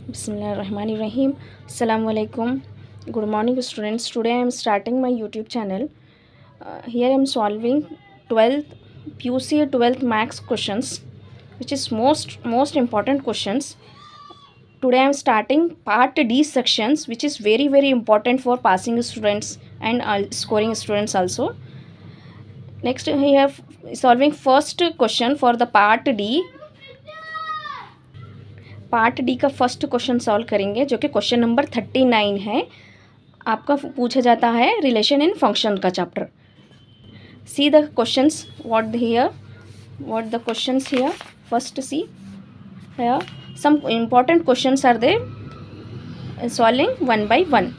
Bismillahirrahmanirrahim. Assalamu alaikum. Good morning, students. Today I am starting my YouTube channel. Here I am solving 12th PUC 12th max questions, which is most important questions. Today I am starting part D sections, which is very important for passing students and scoring students also. Next we have solving first question for the part D. Part D का first question solve करेंगे, जो कि question number 39 है। आपका पूछा जाता है relation in function का चैप्टर। See the questions what the questions here. First see here some important questions are there, solving one by one.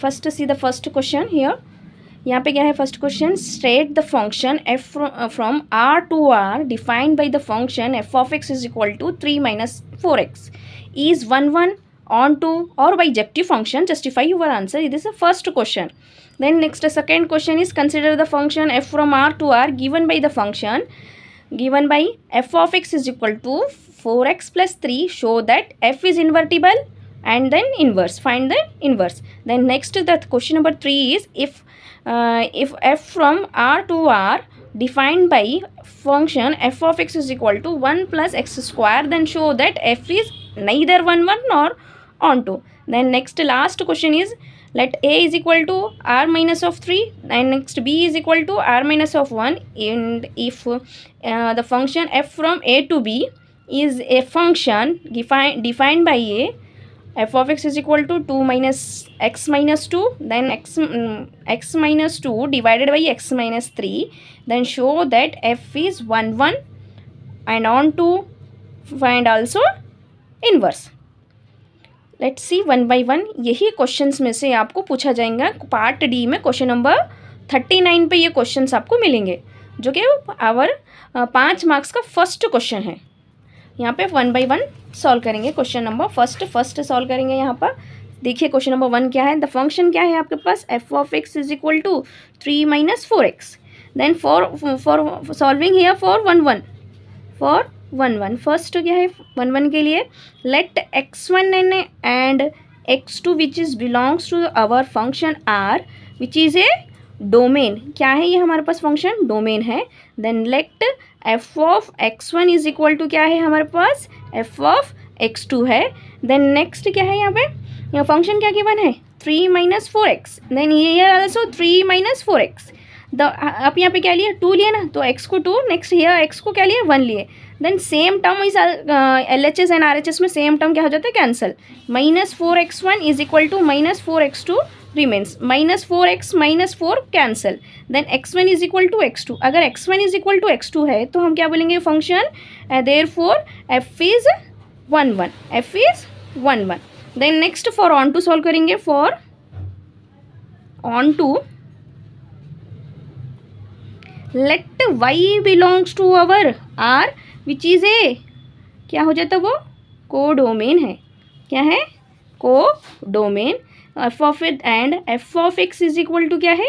First see the first question here. यहाँ पे क्या है first question, state the function F from R to R defined by the function F of x is equal to 3 minus 4x is 1 on 2 or bijective function. Justify your answer. This is the first question. Then next second question is, consider the function f from r to r given by the function given by f of x is equal to 4x plus 3. Show that f is invertible and then inverse. Find the inverse. Then next the question number 3 is, if f from r to r defined by function f of x is equal to 1 plus x square, then show that f is neither 1 nor onto. Then next last question is, let a is equal to r minus of 3 and next b is equal to r minus of 1, and if the function f from a to b is a function defined by a, f of x is equal to 2 minus x minus 2, then x minus 2 divided by x minus 3, then show that f is 1 and on to find also inverse. Let's see one by one. यही questions में से आपको पूछा जाएगा part D में। Question number 39 पे ये questions आपको मिलेंगे, जो कि आवर 5 मार्क्स का फर्स्ट क्वेश्चन है। यहाँ पे वन बाय वन सॉल्व करेंगे। क्वेश्चन नंबर फर्स्ट सॉल्व करेंगे। यहाँ पर देखिए क्वेश्चन नंबर 1 क्या है। द फंक्शन क्या है आपके पास, f of x is equal to 3 minus 4x। Then for solving here for 1 1 first क्या है 1 1 के लिए, let x1 and x2 which is belongs to our function R which is a domain. क्या है ये हमारे पास फंक्शन डोमेन है। Then let f of x1 is equal to क्या है हमारे पास, एफ ऑफ x2 है। देन नेक्स्ट क्या है यहाँ पे, यहाँ फंक्शन क्या गिवन है 3 माइनस 4x, देन ये ऑल्सो 3 माइनस 4x। आप यहाँ पे क्या लिए 2 लिए ना, तो x को 2, नेक्स्ट हियर x को क्या लिए 1 लिए। देन सेम टर्म इस LHS एंड RHS में सेम टर्म क्या हो जाता है cancel. Minus 4x1 is equal to minus 4x2 remains, minus 4x minus 4 cancel. Then x1 is equal to x2। अगर x1 is equal to x2 है तो हम क्या बोलेंगे function, therefore f is 1 1। Then next for onto solve करेंगे। For onto let y belongs to our r which is a, क्या हो जाता वो कोडोमेन है। क्या है codomain. F of it and f of x is equal to क्या है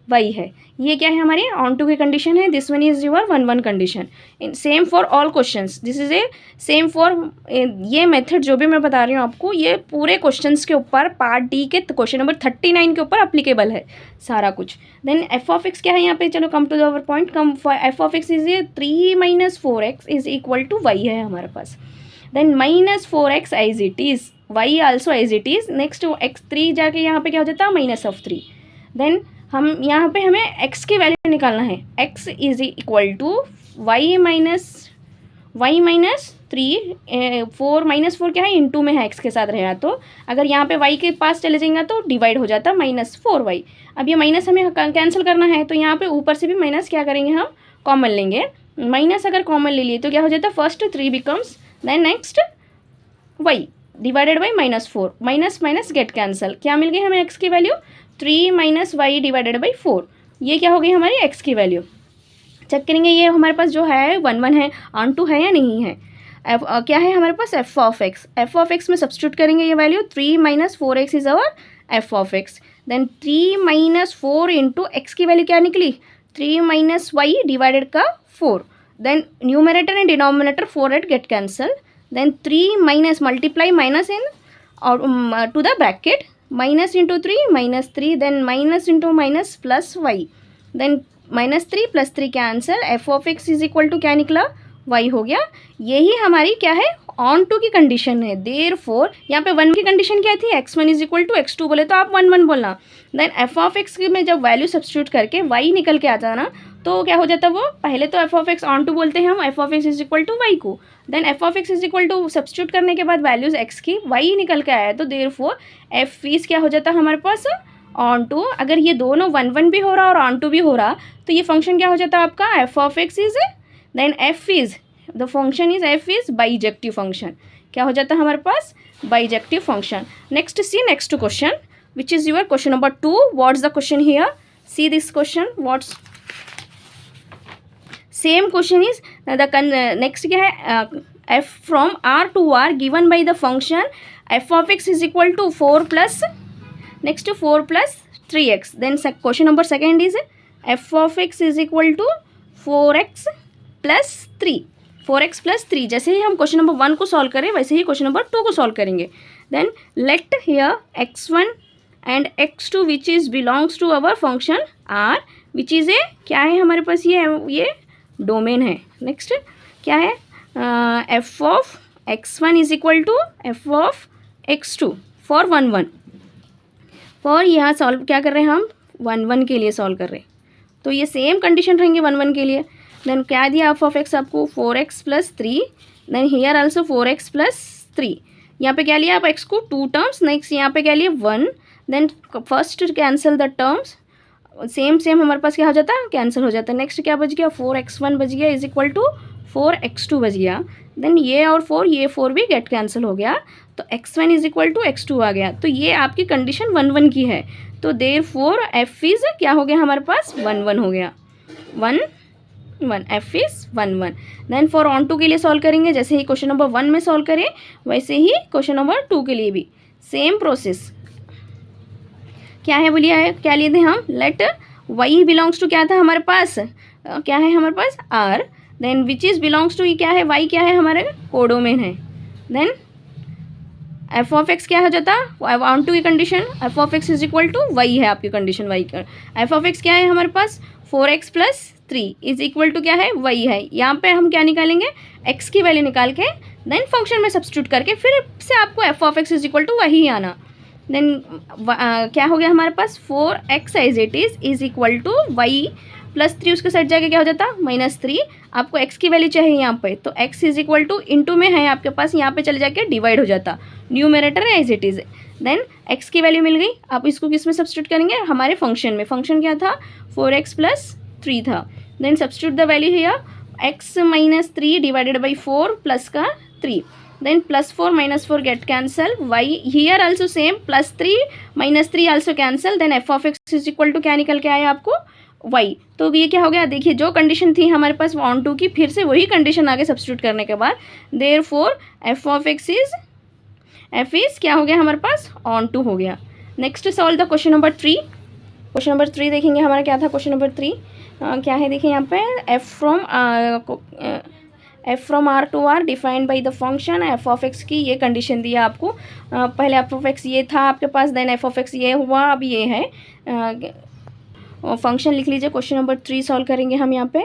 y है। ये क्या है हमारे ऑन टू की कंडीशन है। This one is your 1 1 condition. Same for all questions, this is a same for ये मेथड जो भी मैं बता रही हूँ आपको, ये पूरे क्वेश्चंस के ऊपर पार्ट डी के क्वेश्चन नंबर 39 के ऊपर अप्लीकेबल है सारा कुछ। देन एफ ऑफ एक्स क्या है यहाँ पे, चलो come to our point. F of x is a 3 minus 4x is equal to y है हमारे पास। Then minus 4x as it is, y also as it is. Next x3 जाके यहाँ पे क्या हो जाता है माइनस ऑफ 3। देन हम यहाँ पे हमें x की वैल्यू निकालना है। x is equal to y minus 3, 4 minus 4 क्या है इंटू में है x के साथ रहेगा, तो अगर यहाँ पे y के पास चले जाएंगे तो डिवाइड हो जाता माइनस 4y। अब ये माइनस हमें कैंसिल करना है, तो यहाँ पे ऊपर से भी माइनस क्या करेंगे हम कॉमन लेंगे। माइनस अगर कॉमन ले लिए तो क्या हो जाता है, first 3 becomes, then next y divided by minus 4, minus minus get cancel. क्या मिल गई हमें x की value 3 minus Y divided by 4। ये क्या हो गई हमारी x की वैल्यू। चेक करेंगे ये हमारे पास जो है 1 1 है, ऑन टू है या नहीं है। क्या है हमारे पास एफ ऑफ एक्स में सब्स्टिट्यूट करेंगे ये value 3 minus 4x is our f of x. Then 3 minus 4 into x की वैल्यू क्या निकली 3 माइनस वाई डिवाइडेड का 4। Then numerator and denominator 4 at get cancel. Then 3 minus multiply minus in और to the bracket -3 then -+, then -3 + 3 cancel, f(x) is equal to क्या निकला, y हो गया। यही हमारी क्या है, ऑन टू की कंडीशन है। देयरफॉर यहाँ पे 1 की कंडीशन क्या थी, x1 is equal to x2 बोले तो आप 1 1 बोलना। देन f(x) में जब वैल्यू सब्स्टिट्यूट करके y निकल के आता ना, तो क्या हो जाता, वो पहले तो f(x) ऑन टू बोलते हैं हम f(x) is equal to y को। Then f(x) is equal to substitute करने के बाद वैल्यूज x की y निकल के आया, तो देयरफॉर f क्या हो जाता हमारे पास, ऑन टू। अगर ये दोनों 1 1 भी हो रहा और ऑन टू भी हो रहा, तो ये फंक्शन क्या हो जाता है आपका, f(x) is, then f is, the function is f is bijective function. क्या हो जाता है हमारे पास, bijective function. Next see next question which is your question number 2। What's the question here, see this question, what's same question is the next क्या है, f from r to r given by the function f(x) is equal to 4 plus, next 4 + 3x। Then question number second is f(x) is equal to 4x + 3, 4x + 3। जैसे ही हम question number 1 को solve करें वैसे ही question number 2 को solve करेंगे। Then let here x1 and x2 which is belongs to our function r, which is a क्या है हमारे पास, ये डोमेन है। नेक्स्ट क्या है, f(x1) is equal to f(x2) for 1 1, for यहाँ सॉल्व क्या कर रहे हैं हम, 1 1 के लिए सॉल्व कर रहे हैं, तो ये सेम कंडीशन रहेंगे 1 1 के लिए। देन क्या दिया f(x) आपको 4x + 3, then here also 4x + 3। यहाँ पे क्या लिया आप x को 2 टर्म्स, नेक्स्ट यहाँ पे क्या लिया 1, then first cancel the terms, same हमारे पास क्या हो जाता है, कैंसिल हो जाता है। नेक्स्ट क्या बच गया, 4x1 बच गया इज इक्वल टू 4x2 बच गया। देन ये और 4 भी गेट कैंसिल हो गया, तो x1 is equal to x2 आ गया। तो ये आपकी कंडीशन 1 1 की है, तो देयरफॉर f इज क्या हो गया हमारे पास, 1 1 हो गया, 1 1, f is 1 1। Then for onto के लिए सॉल्व करेंगे, जैसे ही क्वेश्चन नंबर 1 में सॉल्व करें वैसे ही क्वेश्चन नंबर 2 के लिए भी सेम प्रोसेस। क्या है बोलिए, क्या लिए थे हम, लेट y बिलोंग्स टू क्या था हमारे पास, क्या है हमारे पास r, then which is belongs to क्या है, y क्या है हमारे कोडोमेन है। देन f(x) क्या हो जाता, ऑन टू की condition f(x) is equal to y है आपकी कंडीशन, y का f(x) क्या है हमारे पास 4x + 3 इज इक्वल टू क्या है, y है। यहाँ पे हम क्या निकालेंगे, x की वैल्यू निकाल के देन फंक्शन में सब्स्टिट्यूट करके फिर से आपको f(x) इज इक्वल टू वही आना। देन क्या हो गया हमारे पास 4x as it is equal to y + 3, उसके साइड जाके क्या हो जाता -3। आपको x की वैल्यू चाहिए यहाँ पे, तो x is equal two into में है आपके पास, यहाँ पे चले जाके डिवाइड हो जाता, numerator as it is. Then x की वैल्यू मिल गई, आप इसको किस में सब्स्टिट्यूट करेंगे, हमारे फंक्शन में। फंक्शन क्या था, 4x + 3 था। Then substitute the value here, x - 3 divided by 4 plus का 3, then +4 - 4 get cancel, y here also same, +3 - 3 also cancel, then f(x) is equal to क्या निकल के आया आपको, y। तो ये क्या हो गया, देखिए जो कंडीशन थी हमारे पास ऑन टू की, फिर से वही कंडीशन आगे सब्स्टिट्यूट करने के बाद देयरफॉर f(x) इज क्या हो गया हमारे पास, ऑन टू हो गया। Next solve the question number 3। Question number 3 देखेंगे हमारा क्या था, क्वेश्चन नंबर 3 क्या है, देखिए यहाँ पे f from r to r defined by the function f(x) की ये कंडीशन दिया आपको। पहले f(x) ये था आपके पास, देन f(x) ये हुआ, अब ये है फंक्शन लिख लीजिए। क्वेश्चन नंबर 3 सॉल्व करेंगे हम यहाँ पे,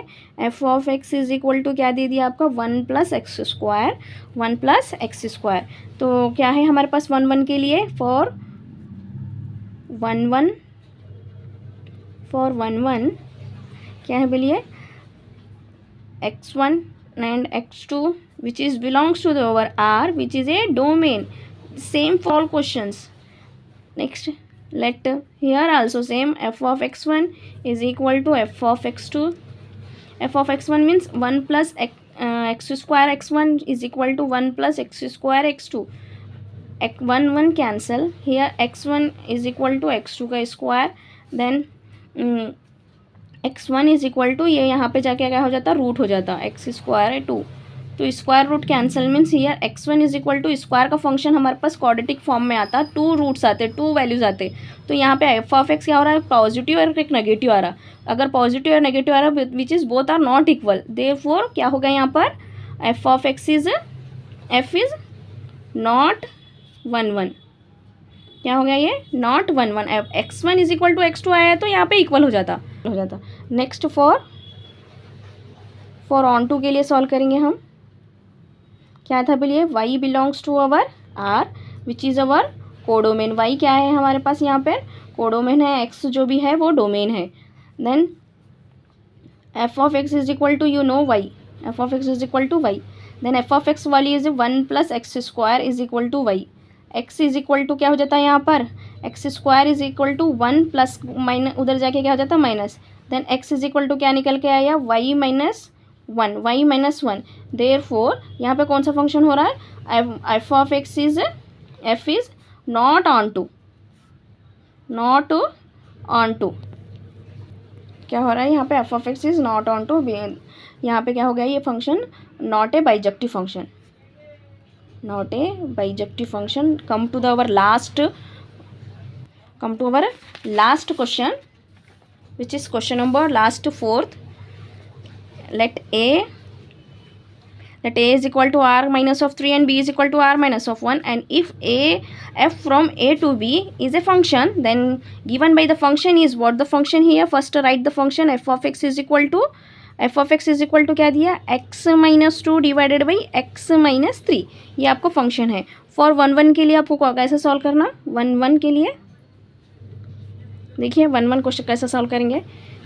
f(x) इज इक्वल टू क्या दे दिया आपका 1 + x², 1 + x²। तो क्या है हमारे पास 1 1 के लिए, फॉर 1 1 क्या है बोलिए, x1 and x2 which is belongs to the over R which is a domain, same for all questions. Next let here also same f(x1) is equal to f(x2). f(x1) means 1 + x² x1 is equal to 1 + x² x2, 1 1 cancel, here x1 is equal to x2 का square, then x1 is equal to ये यहाँ पे जाके क्या हो जाता, root हो जाता, x² 2, तो square root cancel means here x1 is equal to square का फंक्शन हमारे पास क्वाड्रेटिक फॉर्म में आता, 2 रूट्स आते, 2 वैल्यूज आते, तो यहाँ पे f(x) क्या हो रहा है, पॉजिटिव और एक नेगेटिव आ रहा। अगर पॉजिटिव और नेगेटिव आ रहा which is both are not equal, therefore क्या होगा यहाँ पर f(x) is f is not 1 1, क्या हो गया ये, not 1 1। x1 is equal to x2 आया है तो यहाँ पे इक्वल हो जाता। नेक्स्ट फॉर ऑन टू के लिए सॉल्व करेंगे हम। क्या था बोलिए, y belongs to our r which is our codomain. y क्या है हमारे पास यहाँ पर, कोडोमेन है, x जो भी है वो डोमेन है। Then f of x is equal to you know y, f of x is equal to y। Then f of x वाली is 1 plus x square is equal to y। x is equal to क्या हो जाता है यहाँ पर, x square is equal to 1 plus minus, उधर जाके क्या हो जाता है minus. Then x is equal to क्या निकल के आया, y माइनस 1। देयरफॉर यहाँ पे कौन सा फंक्शन हो रहा है, f of x is not onto. क्या हो रहा है यहाँ पे, f of x is not onto. यहाँ पे क्या हो गया, ये function not a bijective function. Come to our last question which is question number last 4th। let a is equal to r minus of 3 and b is equal to r minus of 1, and if f from a to b is a function, then given by the function is what the function here, first write the function f of x is equal to क्या दिया, x minus 2 divided by x minus 3। ये आपको function है। For 1 1 के लिए आपको कैसे solve करना, 1 1 के लिए देखिए 1 1 क्वेश्चन कैसे सॉल्व करेंगे।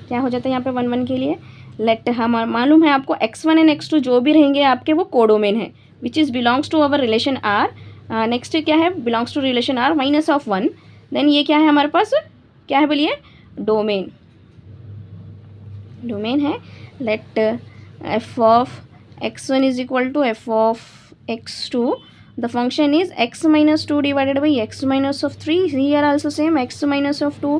क्या हो जाता है यहाँ पे 1 1 के लिए, लेट हम मालूम है आपको x1 एंड x2 जो भी रहेंगे आपके वो कोडोमेन है which is belongs to our relation r। Next क्या है, belongs to relation r minus of 1। Then ये क्या है हमारे पास, क्या है बोलिए, डोमेन है। Let f of x1 is equal to f of x2, the function is x minus 2 divided by x minus of 3, here also same x minus of 2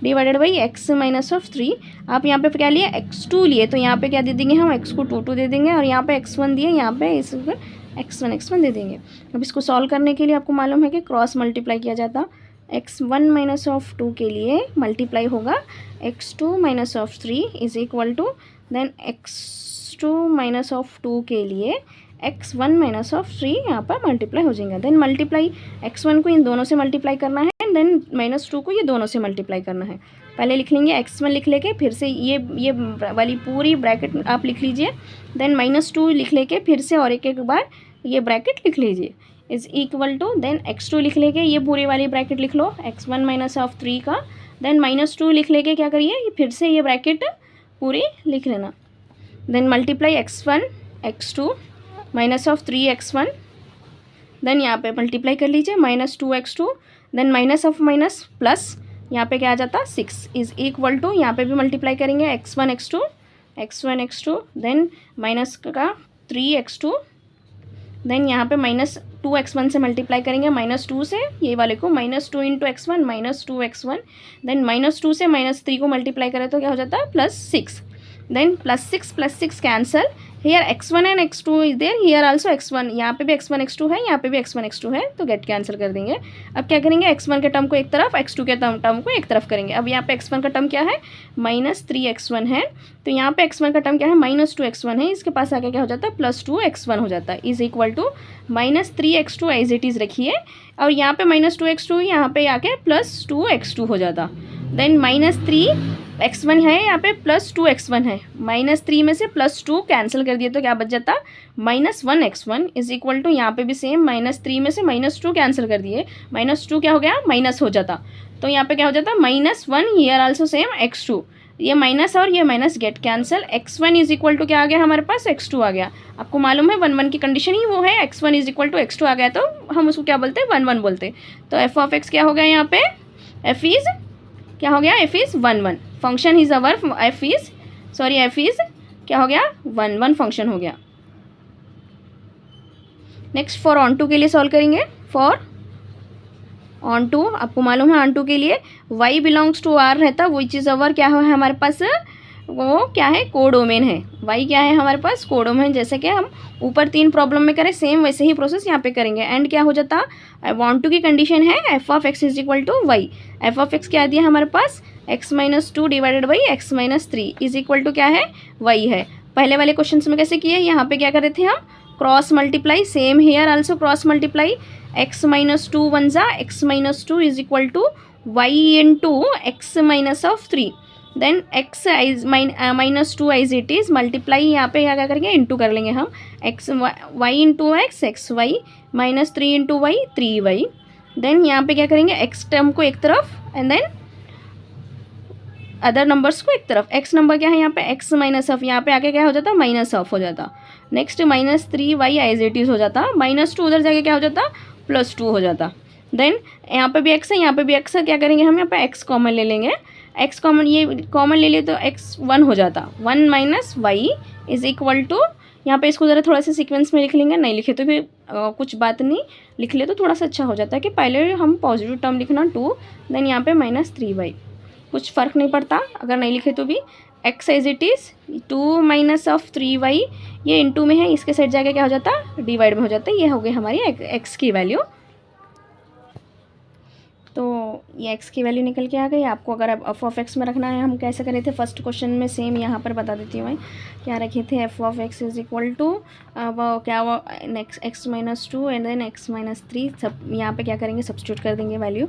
divided by x minus of 3। आप यहाँ पे क्या लिए, x2 लिए तो यहाँ पे क्या दे देंगे हम, x को 2 2 दे देंगे, और यहाँ पे x1 दिए, यहाँ पे इस x1 दे देंगे। अब इसको सॉल्व करने के लिए आपको मालूम है कि क्रॉस मल्टीप्लाई किया जाता। x1 माइनस ऑफ 2 के लिए मल्टीप्लाई होगा x2 minus of 3 is equal to, then x2 minus of 2 के लिए x1 माइनस ऑफ 3 यहाँ पर मल्टीप्लाई हो जाएगा। देन मल्टीप्लाई x1 को इन दोनों से मल्टीप्लाई करना है, देन माइनस 2 को ये दोनों से मल्टीप्लाई करना है। पहले लिख लेंगे x1 लिख लेके, फिर से ये वाली पूरी ब्रैकेट आप लिख लीजिए, देन माइनस 2 लिख लेके फिर से और एक बार ये ब्रैकेट लिख लीजिए is equal to, then x2 लिख लेके ये पूरी वाली ब्रैकेट लिख लो x1 माइनस ऑफ 3 का, देन माइनस 2 लिख लेके क्या करिए, फिर से ये ब्रैकेट पूरी लिख लेना। Then multiply x1 x2 minus of 3 x1, then यहाँ पे मल्टीप्लाई कर लीजिए minus 2 x2, then minus of minus plus, यहाँ पे क्या आ जाता 6 इज़ इक्वल टू, यहाँ पे भी मल्टीप्लाई करेंगे x1 x2, देन माइनस का 3 x2, देन यहाँ पे माइनस 2 x1 से मल्टीप्लाई करेंगे, माइनस 2 से ये वाले को minus 2 into x1 minus 2 x1, then minus 2 से माइनस 3 को मल्टीप्लाई करें तो क्या हो जाता है +6, then +6 cancel, here x1 and x2 is there, here also x1, यहाँ पे भी x1 x2 है, यहाँ पे भी x1 x2 है, तो गेट कैंसिल कर देंगे। अब क्या करेंगे, x1 के टर्म को एक तरफ, x2 के टर्म को एक तरफ करेंगे। अब यहाँ पे x1 का टर्म क्या है, -3x1 है, तो यहाँ पे x1 का टर्म क्या है, -2x1 है, इसके पास आके क्या हो जाता है +2x1 हो जाता है, is equal to -3x2 as it is रखिए, और यहाँ पे -2x2 यहाँ पे आके +2x2 हो जाता। देन -3x1 है, यहाँ पे +2x1 है, -3 में से +2 कैंसिल कर दिए तो क्या बच जाता -1x1 इज इक्वल टू, यहाँ पे भी सेम -3 में से -2 कैंसिल कर दिए, -2 क्या हो गया माइनस हो जाता, तो यहाँ पे क्या हो जाता -1, हियर आल्सो सेम x2, ये माइनस और ये minus get cancel, x1 is equal to क्या आ गया हमारे पास x2 आ गया। आपको मालूम है 1 1 की कंडीशन ही वो है, x1 is equal to x2 आ गया तो हम उसको क्या बोलते हैं 1 1 बोलते। तो f ऑफ x क्या हो गया यहाँ पे, f इज़ क्या हो गया, f is 1 1, function is our f is क्या हो गया 1 1 फंक्शन हो गया। नेक्स्ट फॉर ऑन टू के लिए सॉल्व करेंगे। फॉर ऑन टू आपको मालूम है ऑन टू के लिए y बिलोंग्स टू r रहता, विच इज़ अवर क्या है हमारे पास, वो क्या है कोडोमेन है, y क्या है हमारे पास कोडोमेन, जैसे कि हम ऊपर 3 प्रॉब्लम में करें सेम वैसे ही प्रोसेस यहाँ पे करेंगे। एंड क्या हो जाता, वांट टू की कंडीशन है f of x is equal to y, f of x क्या दिया हमारे पास x minus 2 divided by x minus 3 is equal to क्या है y है। पहले वाले क्वेश्चन में कैसे किए, यहाँ पे क्या कर रहे थे हम cross multiply, same here also cross multiply, x minus 2 वन ज़ा x minus 2 is equal to y into x minus of 3, then x minus 2 as it is multiply, यहाँ पे क्या करेंगे इंटू कर लेंगे हम, x y into x y minus 3 into y 3y, देन यहाँ पे क्या करेंगे x टर्म को एक तरफ एंड देन अदर नंबर्स को एक तरफ। x नंबर क्या है यहाँ पे x माइनस ऑफ, यहाँ पे आके क्या हो जाता माइनस ऑफ हो जाता, next minus 3y as it is हो जाता, माइनस 2 उधर जाके क्या हो जाता प्लस 2 हो जाता, देन यहाँ पे भी x है यहाँ पे भी x है, क्या करेंगे हम यहाँ पे x कॉमन ले लेंगे, x कॉमन ये कॉमन ले लिए तो x 1 हो जाता, 1 minus y is equal to, यहाँ पे इसको ज़रा थोड़ा सा सीक्वेंस में लिख लेंगे, नहीं लिखे तो भी कुछ बात नहीं, लिख ले तो थोड़ा सा अच्छा हो जाता है कि पहले हम पॉजिटिव टर्म लिखना 2, देन यहाँ पे माइनस 3y, कुछ फ़र्क नहीं पड़ता अगर नहीं लिखे तो भी, x as it is 2 minus of 3y, ये इंटू में है, इसके साइड जाके क्या हो जाता डिवाइड में हो जाता है, ये हो गई हमारी x की वैल्यू। तो ये x की वैल्यू निकल के आ गई। आपको अगर एफ ऑफ एक्स में रखना है, हम कैसे करे थे फर्स्ट क्वेश्चन में, सेम यहाँ पर बता देती हूँ मैं क्या रखे थे, f of x is equal to क्या वो x minus 2 and then x minus 3, सब यहाँ पे क्या करेंगे सब्स्टिट्यूट कर देंगे value,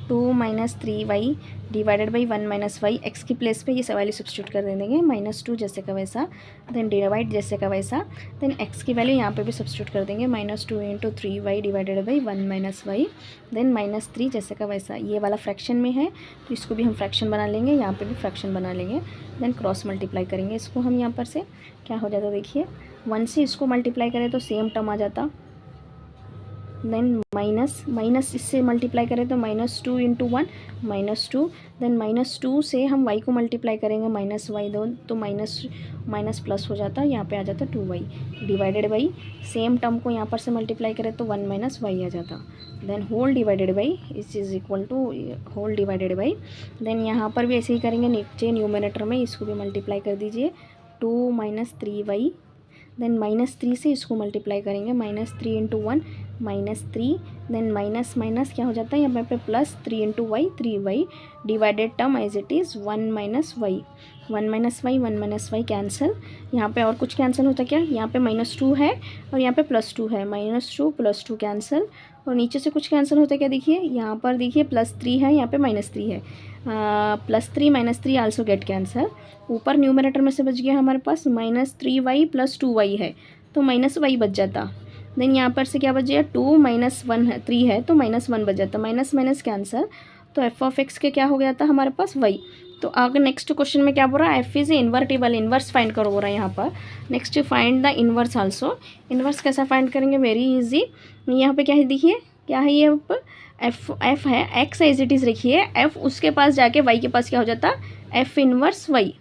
2 minus 3y divided by 1 minus y, x की प्लेस पे ये वैल्यू सब्स्टिट्यूट कर देंगे, माइनस 2 जैसे का वैसा, देन डिवाइड जैसे का वैसा, देन एक्स की वैल्यू यहाँ पे भी सब्स्टिट्यूट कर देंगे, minus 2 into 3y divided by 1 minus y, then minus 3 जैसे का वैसा, ये वाला फ्रैक्शन में है तो इसको भी हम फ्रैक्शन बना लेंगे, यहाँ पे भी फ्रैक्शन बना लेंगे, देन क्रॉस मल्टीप्लाई करेंगे इसको हम, यहाँ पर से क्या हो जाता देखिए, 1 से इसको मल्टीप्लाई करें तो सेम टर्म आ जाता, देन माइनस इससे मल्टीप्लाई करें तो minus 2 into 1 minus 2, then minus 2 से हम y को मल्टीप्लाई करेंगे माइनस वाई 2 तो माइनस प्लस हो जाता, यहाँ पे आ जाता 2y divided by, same term को यहाँ पर से मल्टीप्लाई करें तो 1 माइनस वाई आ जाता, then whole divided by is equal to whole divided by, then यहाँ पर भी ऐसे ही करेंगे, नीचे न्यूमरेटर में इसको भी मल्टीप्लाई कर दीजिए, 2 माइनस 3y, देन माइनस 3 से इसको मल्टीप्लाई करेंगे, minus 3 into 1 minus 3, then minus minus क्या हो जाता है यहाँ पे plus 3 into y 3y divided term as it is 1 minus y, 1 minus y cancel, यहाँ पे और कुछ कैंसिल होता क्या, यहाँ पे माइनस 2 है और यहाँ पे प्लस 2 है, माइनस 2 प्लस 2 कैंसिल, और नीचे से कुछ कैंसिल होता है क्या, देखिए यहाँ पर देखिए प्लस 3 है, यहाँ पे माइनस 3 है, plus 3 minus 3 also get cancel, ऊपर न्यूमरेटर में से बच गया हमारे पास माइनस 3y प्लस 2y है तो माइनस वाई बच जाता, देन यहाँ पर से क्या बच गया 2 माइनस 1 है 3 है तो माइनस 1 बच जाता, माइनस माइनस कैंसिल, तो एफ ऑफ एक्स के क्या हो गया था हमारे पास वाई। तो आगे नेक्स्ट क्वेश्चन में क्या बोल रहा है, F is invertible, inverse find करो बोल रहा है यहाँ पर, next find the inverse also, inverse कैसा फाइंड करेंगे, वेरी इजी, यहाँ पे क्या है देखिए क्या है ये एफ है, एक्स एज इट इज़ रखिए, एफ उसके पास जाके वाई के पास क्या हो जाता f inverse y,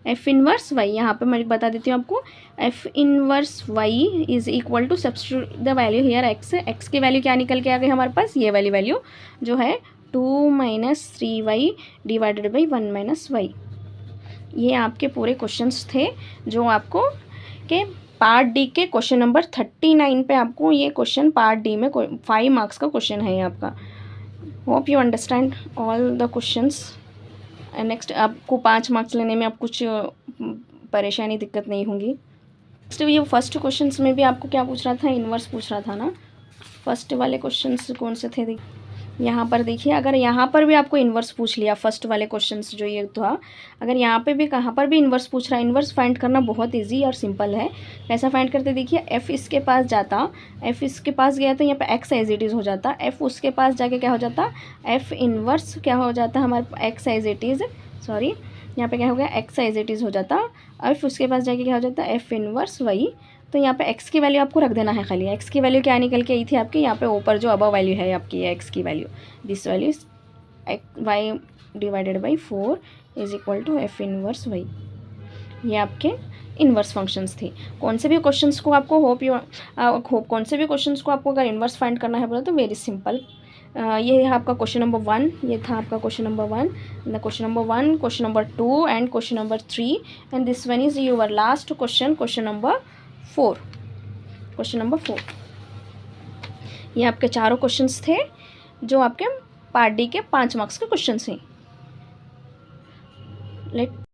f inverse y, यहाँ पे मैं बता देती हूँ आपको, f inverse y is equal to substitute the value here x, x की वैल्यू क्या निकल के आ गई हमारे पास, ये वाली वैल्यू जो है 2 minus 3y divided by 1 minus y. ये आपके पूरे क्वेश्चंस थे जो आपको के पार्ट डी के क्वेश्चन नंबर 39 पे आपको ये क्वेश्चन पार्ट डी में 5 मार्क्स का क्वेश्चन है ये आपका। Hope you understand all the questions. Next आपको 5 मार्क्स लेने में आप कुछ परेशानी दिक्कत नहीं होगी। नेक्स्ट ये फर्स्ट क्वेश्चंस में भी आपको क्या पूछ रहा था, इन्वर्स पूछ रहा था ना। फर्स्ट वाले क्वेश्चंस कौन से थे, यहाँ पर देखिए, अगर यहाँ पर भी आपको इन्वर्स पूछ लिया फर्स्ट वाले क्वेश्चंस जो ये था, अगर यहाँ पे भी कहाँ पर भी इन्वर्स पूछ रहा है, इन्वर्स फाइंड करना बहुत इजी और सिंपल है। कैसा फाइंड करते देखिए, एफ इसके पास जाता, एफ इसके पास गया तो यहाँ पे एक्स एज इट इज़ हो जाता, एफ उसके पास जाके क्या हो जाता, एफ इन्वर्स क्या हो जाता हमारे x as it is, sorry यहाँ पे क्या हो गया एक्स एज इट इज़ हो जाता, एफ उसके पास जाके क्या हो जाता एफ इन्वर्स वाई। तो यहाँ पे x की वैल्यू आपको रख देना है खाली, x की वैल्यू क्या निकल के आई थी आपकी, यहाँ पे ऊपर जो अबव वैल्यू है आपकी x की value, this value y divided by 4 is equal to f inverse y. ये आपके इन्वर्स फंक्शंस थे। कौन से भी क्वेश्चंस को आपको कौन से भी क्वेश्चंस को आपको अगर इन्वर्स फाइंड करना है बोला तो वेरी सिंपल। ये है आपका क्वेश्चन नंबर 1, ये था आपका question number 1, question number 1, question number 2 and question number 3 and this one is your last question, question number 4, question number 4। ये आपके चारों क्वेश्चंस थे जो आपके पार्ट डी के 5 मार्क्स के क्वेश्चंस हैं। लेट